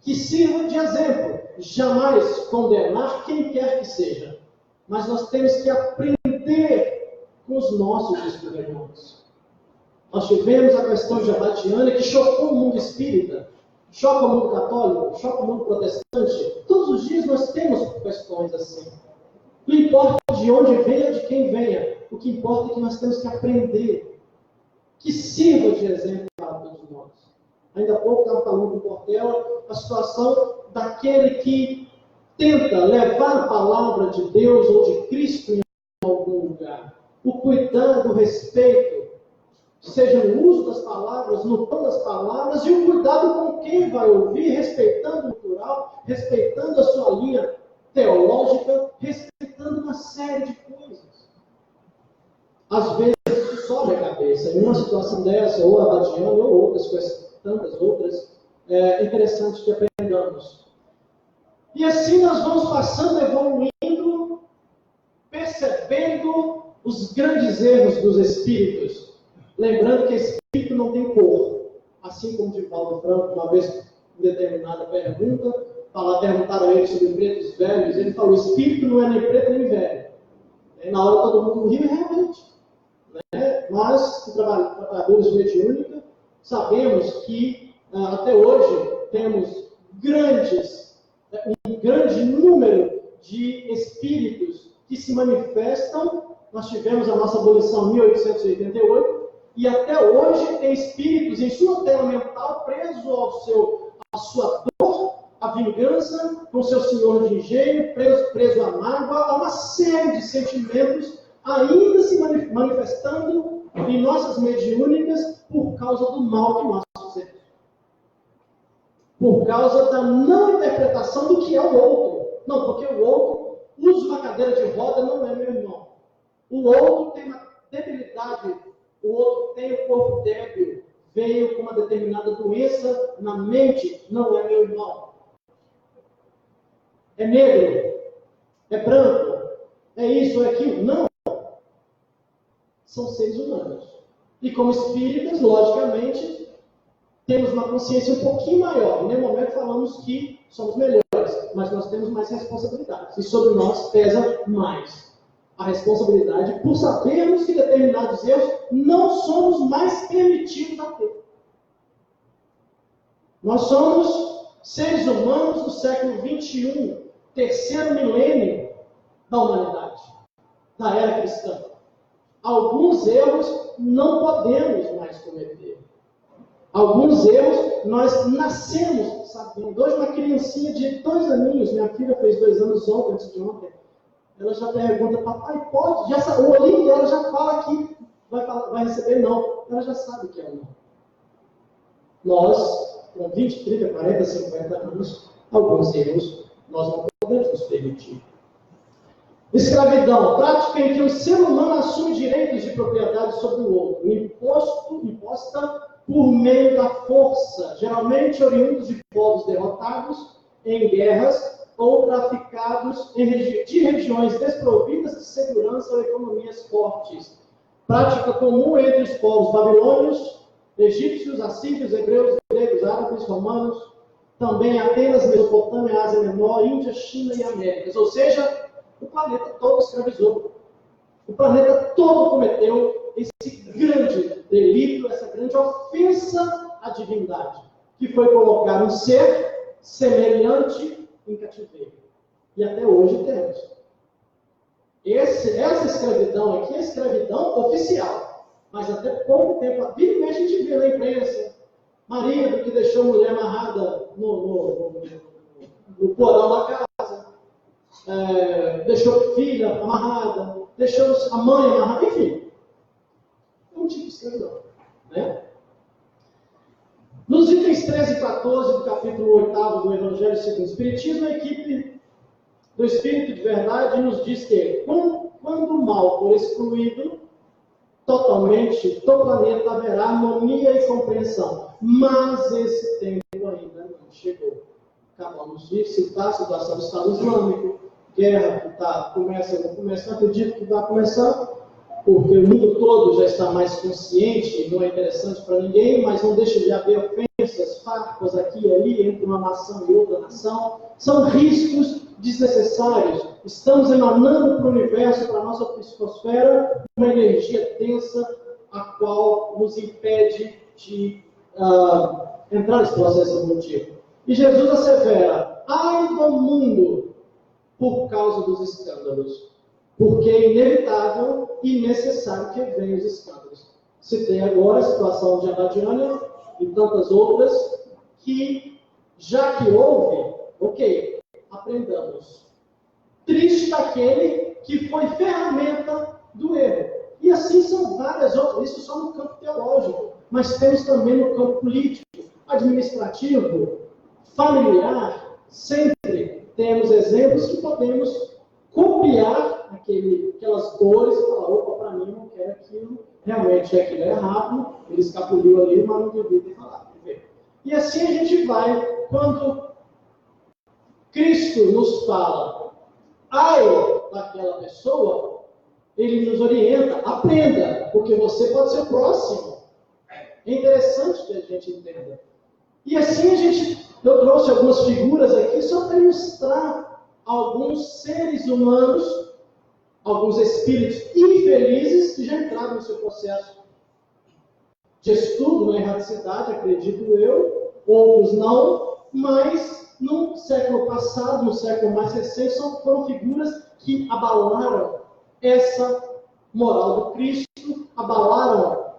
que sirva de exemplo. Jamais condenar quem quer que seja, mas nós temos que aprender com os nossos escorregões. Nós tivemos a questão de Abadiânia, que chocou o mundo espírita, choca o mundo católico, choca o mundo protestante. Todos os dias nós temos questões assim. Não importa de onde venha, de quem venha, o que importa é que nós temos que aprender, que sirva de exemplo para todos nós. Ainda há pouco estava falando com o Portela a situação daquele que tenta levar a palavra de Deus ou de Cristo em algum lugar. O cuidado, o respeito, seja no uso das palavras, no tom das palavras, e o cuidado com quem vai ouvir, respeitando o plural, respeitando a sua linha teológica, respeitando uma série de coisas. Às vezes isso sobe a cabeça. Em uma situação dessa, ou Abadiânia, ou outras coisas, tantas outras, é interessante que aprendamos. E assim nós vamos passando, evoluindo, percebendo os grandes erros dos espíritos. Lembrando que espírito não tem cor. Assim como Divaldo Franco, uma vez, em determinada pergunta, perguntaram a ele sobre pretos velhos, ele falou: espírito não é nem preto nem velho. E na hora todo mundo riu, realmente. Né? Mas, trabalhadores de mediúnica, sabemos que até hoje temos um grande número de espíritos que se manifestam. Nós tivemos a nossa abolição em 1888, e até hoje tem espíritos em sua tela mental presos à sua dor, à vingança, com seu senhor de engenho, preso à mágoa, a uma série de sentimentos ainda se manifestando em nossas mediúnicas por causa do mal que nós fazemos. Por causa da não interpretação do que é o outro. Não, porque o outro usa uma cadeira de roda, não é meu irmão. O outro tem uma debilidade, o outro tem um corpo débil, veio com uma determinada doença na mente, não é meu irmão. É negro, é branco, é isso, é aquilo. Não. São seres humanos. E como espíritas, logicamente, temos uma consciência um pouquinho maior. Em nenhum momento falamos que somos melhores, mas nós temos mais responsabilidades. E sobre nós pesa mais a responsabilidade por sabermos que determinados erros não somos mais permitidos a ter. Nós somos seres humanos do século XXI, terceiro milênio da humanidade, da era cristã. Alguns erros não podemos mais cometer. Alguns erros nós nascemos sabendo. Hoje uma criancinha de 2 aninhos, minha filha fez 2 anos ontem, antes de ontem, ela já pergunta: papai pode? O olhinho dela já fala que vai receber não. Ela já sabe que é não. Nós, com 20, 30, 40, 50 anos, alguns erros nós não podemos nos permitir. Escravidão, prática em que o ser humano assume direitos de propriedade sobre o outro, imposta por meio da força, geralmente oriundos de povos derrotados em guerras ou traficados de regiões desprovidas de segurança ou economias fortes. Prática comum entre os povos babilônios, egípcios, assírios, hebreus, gregos, árabes, romanos, também Atenas, Mesopotâmia, Ásia Menor, Índia, China e Américas. Ou seja, o planeta todo escravizou. O planeta todo cometeu esse grande delito, essa grande ofensa à divindade, que foi colocar um ser semelhante em cativeiro. E até hoje temos. Essa escravidão aqui é escravidão oficial. Mas até pouco tempo, vira e mexe, a gente vê na imprensa marido que deixou a mulher amarrada no porão da casa, deixou filha amarrada, deixou a mãe amarrada, enfim. É um tipo de escravidão. 13 e 14 do capítulo 8 do Evangelho segundo o Espiritismo, a equipe do Espírito de Verdade nos diz que quando o mal for excluído totalmente do planeta, haverá harmonia e compreensão. Mas esse tempo ainda não chegou. Acabamos de citar a situação do Estado Islâmico, guerra que começa, não acredito que vai começar, porque o mundo todo já está mais consciente, não é interessante para ninguém, mas não deixa de haver ofensas, farpas aqui e ali, entre uma nação e outra nação. São riscos desnecessários. Estamos emanando para o universo, para a nossa psicosfera, uma energia densa, a qual nos impede de entrar nesse processo evolutivo. E Jesus assevera: ai do mundo por causa dos escândalos, porque é inevitável e necessário que venham os escândalos. Citei agora a situação de Abadiânia e tantas outras, que, já que houve, ok, aprendamos. Triste daquele que foi ferramenta do erro. E assim são várias outras, isso só no campo teológico, mas temos também no campo político, administrativo, familiar. Sempre temos exemplos que podemos copiar aquelas dores e falar: opa, para mim não quero aquilo, realmente aquilo é errado, ele escapuliu ali, mas não devia ter falado. E assim a gente vai, quando Cristo nos fala ai daquela pessoa, ele nos orienta: aprenda, porque você pode ser o próximo. É interessante que a gente entenda. E assim eu trouxe algumas figuras aqui só para ilustrar alguns seres humanos, alguns espíritos infelizes que já entraram no seu processo de estudo na erradicidade, acredito eu, outros não, mas no século passado, no século mais recente, foram figuras que abalaram essa moral do Cristo, abalaram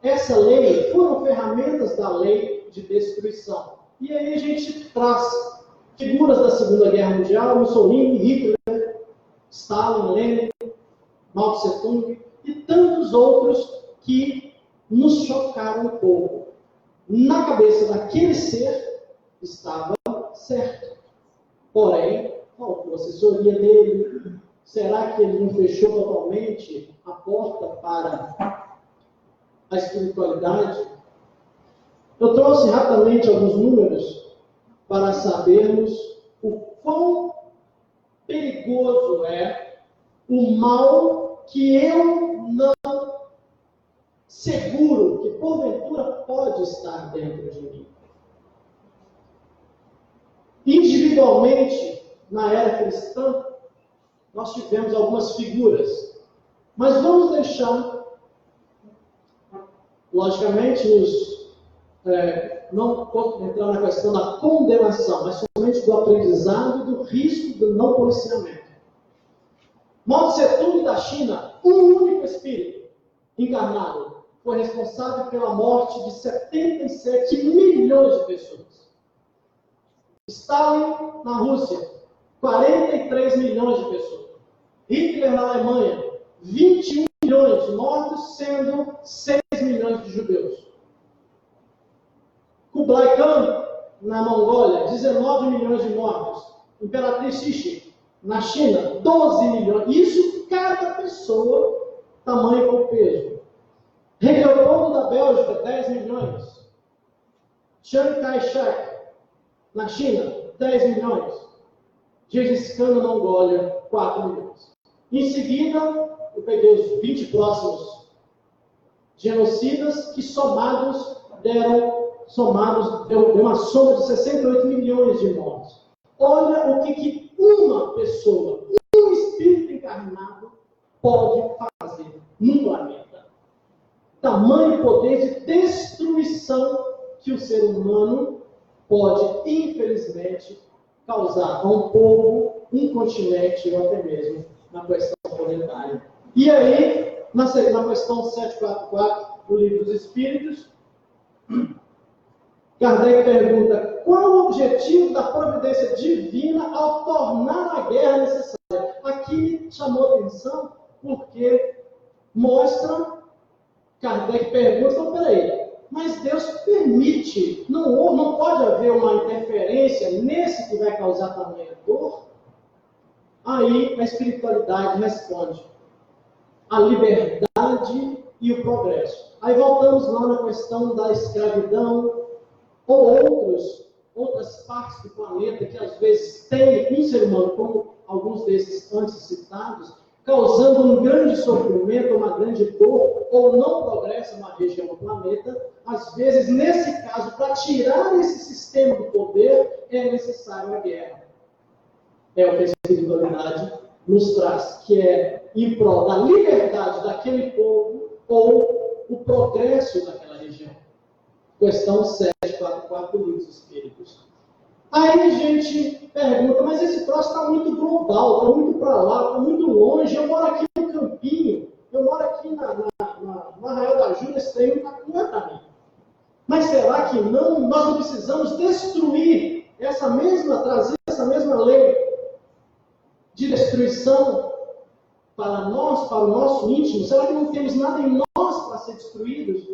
essa lei, foram ferramentas da lei de destruição. E aí a gente traz figuras da Segunda Guerra Mundial: Mussolini, Hitler, Stalin, Lenin, Mao Tse Tung e tantos outros que nos chocaram um pouco. Na cabeça daquele ser estava certo. Porém, faltou a assessoria dele. Será que ele não fechou totalmente a porta para a espiritualidade? Eu trouxe rapidamente alguns números para sabermos o quão perigoso é o mal que eu não seguro que porventura pode estar dentro de mim. Individualmente, na era cristã, nós tivemos algumas figuras, mas vamos deixar, logicamente, não entrar na questão da condenação, mas somente do aprendizado e do risco do não policiamento. Mao Tse Tung da China, um único espírito encarnado, foi responsável pela morte de 77 milhões de pessoas. Stalin na Rússia, 43 milhões de pessoas. Hitler na Alemanha, 21 milhões de mortos, sendo 6 milhões de judeus. Kublai Khan na Mongólia, 19 milhões de mortos. Imperatriz Cixi na China, 12 milhões. Isso cada pessoa, tamanho ou peso. Rei Leopoldo da Bélgica, 10 milhões. Chiang Kai-shek na China, 10 milhões. Gengis Khan na Mongólia, 4 milhões. Em seguida, eu peguei os 20 próximos genocidas que deu uma soma de 68 milhões de mortos. Olha o que uma pessoa, um espírito encarnado pode fazer no planeta. Tamanho poder de destruição que o ser humano pode, infelizmente, causar a um povo, um continente ou até mesmo na questão planetária. E aí, na questão 744 do Livro dos Espíritos, Kardec pergunta: qual o objetivo da providência divina ao tornar a guerra necessária? Aqui chamou atenção porque mostra, Kardec pergunta: então, peraí, mas Deus permite. Não pode haver uma interferência nesse que vai causar tamanha dor. Aí a espiritualidade responde: a liberdade e o progresso. Aí voltamos lá na questão da escravidão, ou outras partes do planeta que às vezes tem um ser humano, como alguns desses antes citados, causando um grande sofrimento, uma grande dor, ou não progressa numa região do planeta. Às vezes, nesse caso, para tirar esse sistema do poder, é necessário a guerra. É o que a espiritualidade nos traz, que é em prol da liberdade daquele povo ou o progresso daquela região. Questão 744 do Livro dos Espíritos. Aí a gente pergunta, mas esse troço está muito global, está muito para lá, está muito longe. Eu moro aqui no Campinho, eu moro aqui na Arraial da Ajuda, esse trem não é para mim. Mas será que não? Nós não precisamos destruir trazer essa mesma lei de destruição para nós, para o nosso íntimo? Será que não temos nada em nós para ser destruídos?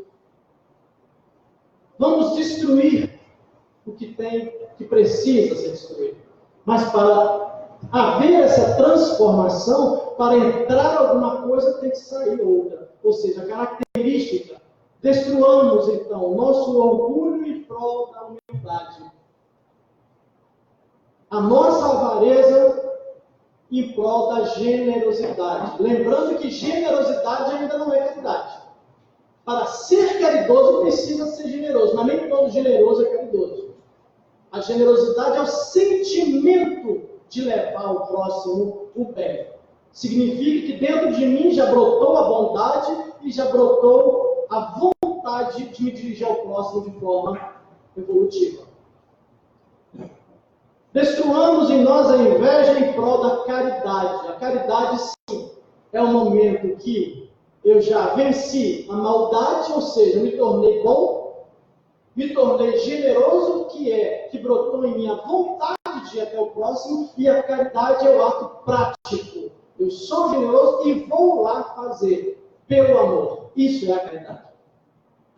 Vamos destruir o que precisa ser destruído. Mas para haver essa transformação, para entrar alguma coisa, tem que sair outra. Ou seja, a característica. Destruamos, então, o nosso orgulho em prol da humildade. A nossa avareza em prol da generosidade. Lembrando que generosidade ainda não é caridade. Para ser caridoso, precisa ser generoso, mas nem todo generoso é caridoso. A generosidade é o sentimento de levar ao próximo o bem. Significa que dentro de mim já brotou a bondade e já brotou a vontade de me dirigir ao próximo de forma evolutiva. Destruamos em nós a inveja em prol da caridade. A caridade, sim, é o momento que eu já venci a maldade, ou seja, me tornei bom, me tornei generoso, que brotou em mim a vontade de ir até o próximo, e a caridade é o ato prático. Eu sou generoso e vou lá fazer pelo amor. Isso é a caridade.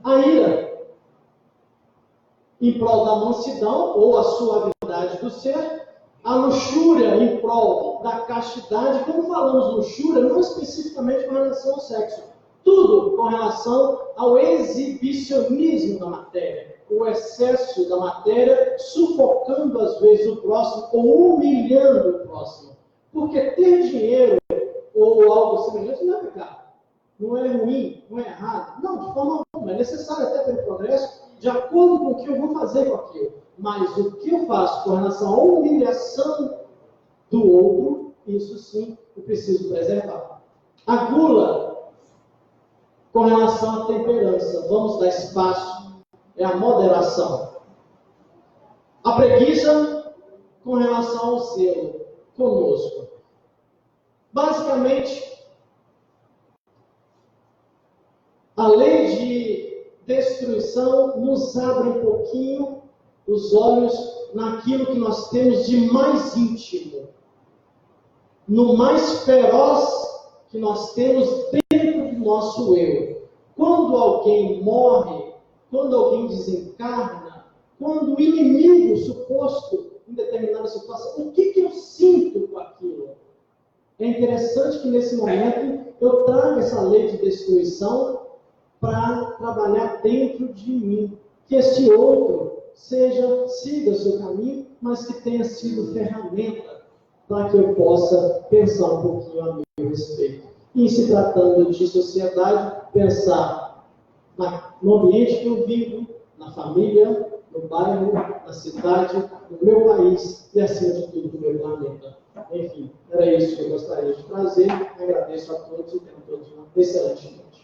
A ira, em prol da mansidão ou a suavidade do ser, a luxúria em prol da castidade. Quando falamos luxúria, não especificamente com relação ao sexo, tudo com relação ao exibicionismo da matéria, o excesso da matéria, sufocando às vezes o próximo ou humilhando o próximo. Porque ter dinheiro ou algo semelhante não é pecado, não é ruim, não é errado. Não, de forma alguma, é necessário até pelo progresso, de acordo com o que eu vou fazer com aquilo. Mas o que eu faço com relação à humilhação do outro, isso sim eu preciso preservar. A gula, com relação à temperança, vamos dar espaço, é a moderação. A preguiça, com relação ao zelo conosco. Basicamente, a lei de destruição nos abre um pouquinho os olhos naquilo que nós temos de mais íntimo, no mais feroz que nós temos dentro do nosso eu. Quando alguém morre, quando alguém desencarna, quando o inimigo suposto em determinada situação, o que eu sinto com aquilo? É interessante que nesse momento eu traga essa lei de destruição para trabalhar dentro de mim. Que este outro siga o seu caminho, mas que tenha sido ferramenta para que eu possa pensar um pouquinho a meu respeito. E se tratando de sociedade, pensar no ambiente que eu vivo, na família, no bairro, na cidade, no meu país e, acima de tudo, no meu planeta. Enfim, era isso que eu gostaria de trazer. Agradeço a todos e tenham todos uma excelente noite.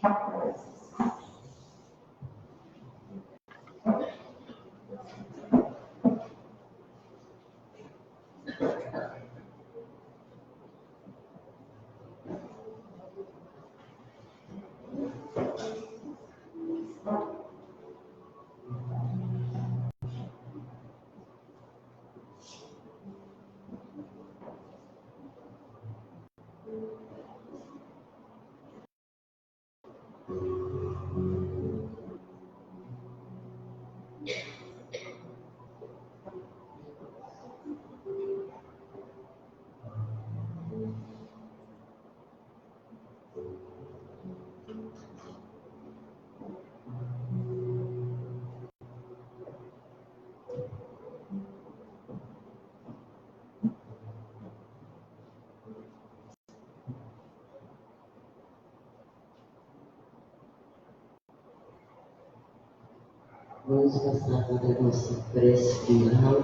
Vamos passar para a nossa prece final,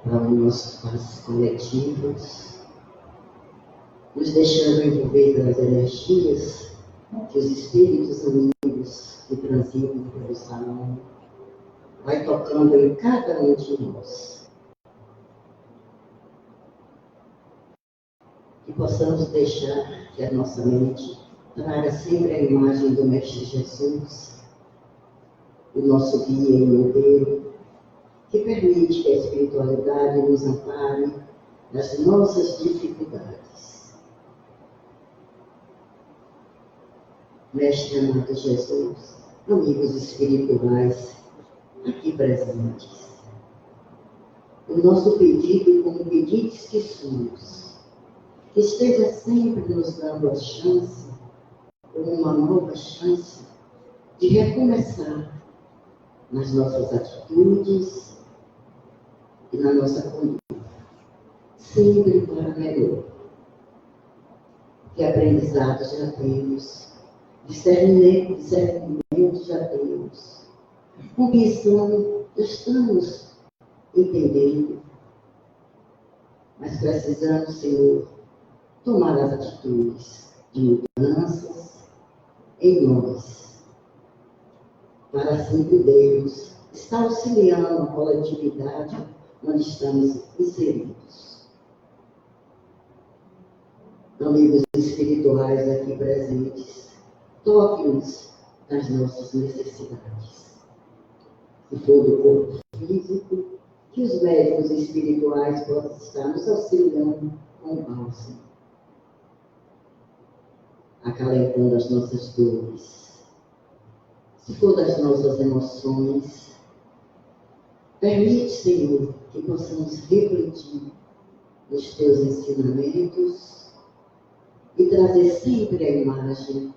para os nossos passos coletivos, nos deixando envolver pelas energias que os espíritos amigos que transitam pelo salão vai tocando em cada um de nós. Que possamos deixar que a nossa mente traga sempre a imagem do Mestre Jesus, o nosso guia e modelo, que permite que a espiritualidade nos ampare nas nossas dificuldades. Mestre amado Jesus, amigos espirituais aqui presentes, o nosso pedido, como pedidos que somos, que esteja sempre nos dando a chance, uma nova chance, de recomeçar nas nossas atitudes e na nossa conduta, sempre para melhor. Que aprendizados já temos, discernimento já temos, compreensão já estamos entendendo, mas precisamos, Senhor, tomar as atitudes de mudanças em nós, para assim podermos estar auxiliando a coletividade onde estamos inseridos. Amigos espirituais aqui presentes, toque-nos nas nossas necessidades. Se for do corpo físico, que os médicos espirituais possam estar nos auxiliando com o bálsamo, acalentando as nossas dores. Se for das nossas emoções, permite, Senhor, que possamos refletir nos teus ensinamentos e trazer sempre a imagem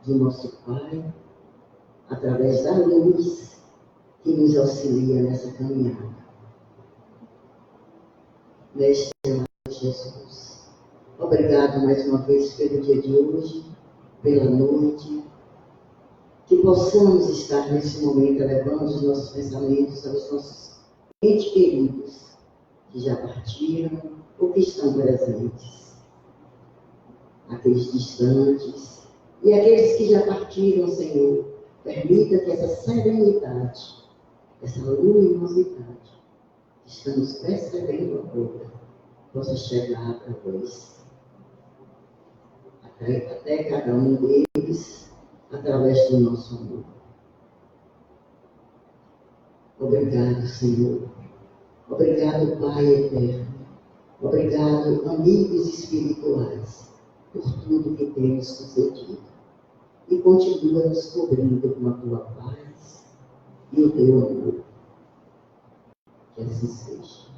do nosso Pai, através da luz que nos auxilia nessa caminhada. Mestre amado Jesus, obrigado mais uma vez pelo dia de hoje, pela noite, que possamos estar nesse momento elevando os nossos pensamentos aos nossos entes queridos que já partiram ou que estão presentes, aqueles distantes e aqueles que já partiram, Senhor. Permita que essa serenidade, essa luminosidade que estamos percebendo agora possa chegar a vós, até cada um deles, através do nosso amor. Obrigado, Senhor. Obrigado, Pai eterno. Obrigado, amigos espirituais, por tudo que temos sucedido. E continua nos cobrindo com a tua paz e o teu amor. Que assim seja.